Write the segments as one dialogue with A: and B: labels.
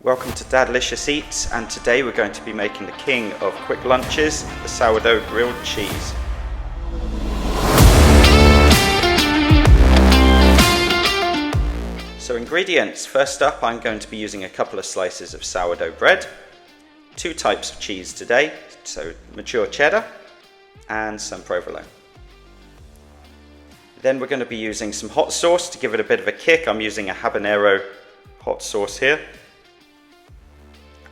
A: Welcome to Dadlicious Eats, and today we're going to be making the king of quick lunches, the sourdough grilled cheese. So ingredients, first up I'm going to be using a couple of slices of sourdough bread, 2 types of cheese today, so mature cheddar and some provolone. Then we're going to be using some hot sauce to give it a bit of a kick. I'm using a habanero hot sauce here.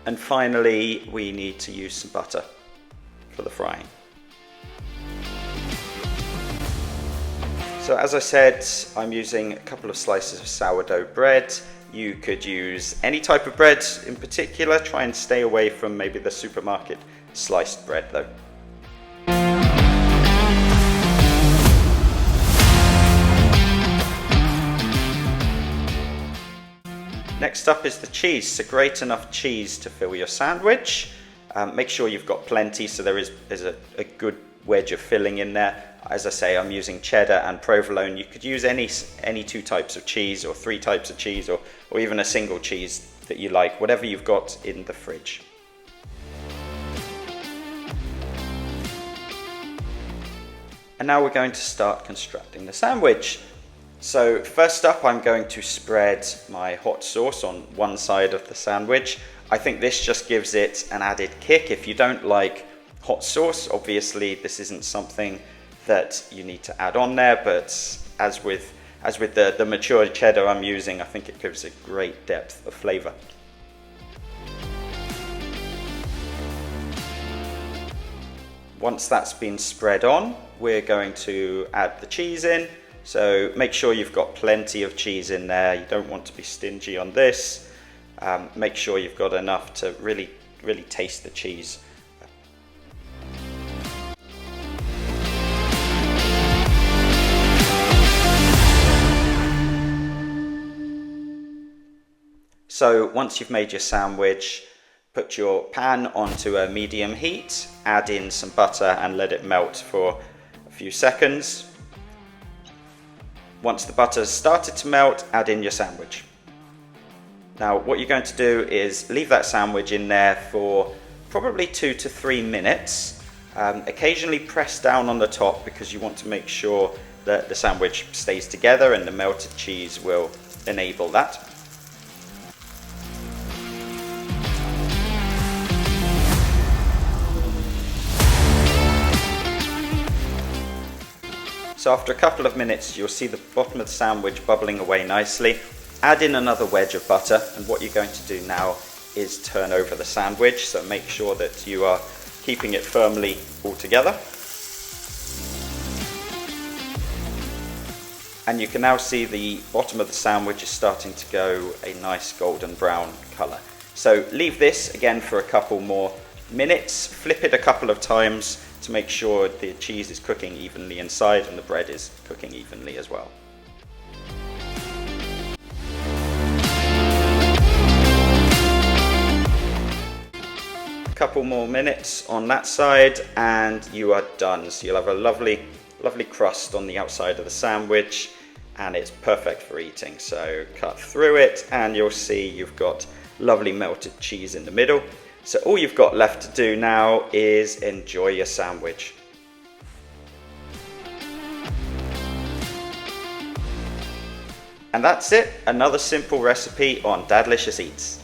A: And finally, we need to use some butter for the frying. So as I said, I'm using a couple of slices of sourdough bread. You could use any type of bread in particular. Try and stay away from maybe the supermarket sliced bread though. Next up is the cheese, so grate enough cheese to fill your sandwich. Make sure you've got plenty so there's a good wedge of filling in there. As I say, I'm using cheddar and provolone. You could use any 2 types of cheese or 3 types of cheese or even a single cheese that you like, whatever you've got in the fridge. And now we're going to start constructing the sandwich. So first up, I'm going to spread my hot sauce on one side of the sandwich. I think this just gives it an added kick. If you don't like hot sauce, obviously this isn't something that you need to add on there, but as with the mature cheddar I'm using, I think it gives a great depth of flavor. Once that's been spread on, we're going to add the cheese in. So make sure you've got plenty of cheese in there. You don't want to be stingy on this. Make sure you've got enough to really taste the cheese. So once you've made your sandwich, put your pan onto a medium heat, add in some butter and let it melt for a few seconds. Once the butter's started to melt, add in your sandwich. Now what you're going to do is leave that sandwich in there for probably 2 to 3 minutes. Occasionally press down on the top because you want to make sure that the sandwich stays together, and the melted cheese will enable that. So after a couple of minutes, you'll see the bottom of the sandwich bubbling away nicely. Add in another wedge of butter, and what you're going to do now is turn over the sandwich, so make sure that you are keeping it firmly all together. And you can now see the bottom of the sandwich is starting to go a nice golden brown colour. So leave this again for a couple more minutes, flip it a couple of times to make sure the cheese is cooking evenly inside and the bread is cooking evenly as well. A couple more minutes on that side and you are done. So you'll have a lovely crust on the outside of the sandwich and it's perfect for eating. So cut through it and you'll see you've got lovely melted cheese in the middle. So all you've got left to do now is enjoy your sandwich. And that's it, another simple recipe on Dadlicious Eats.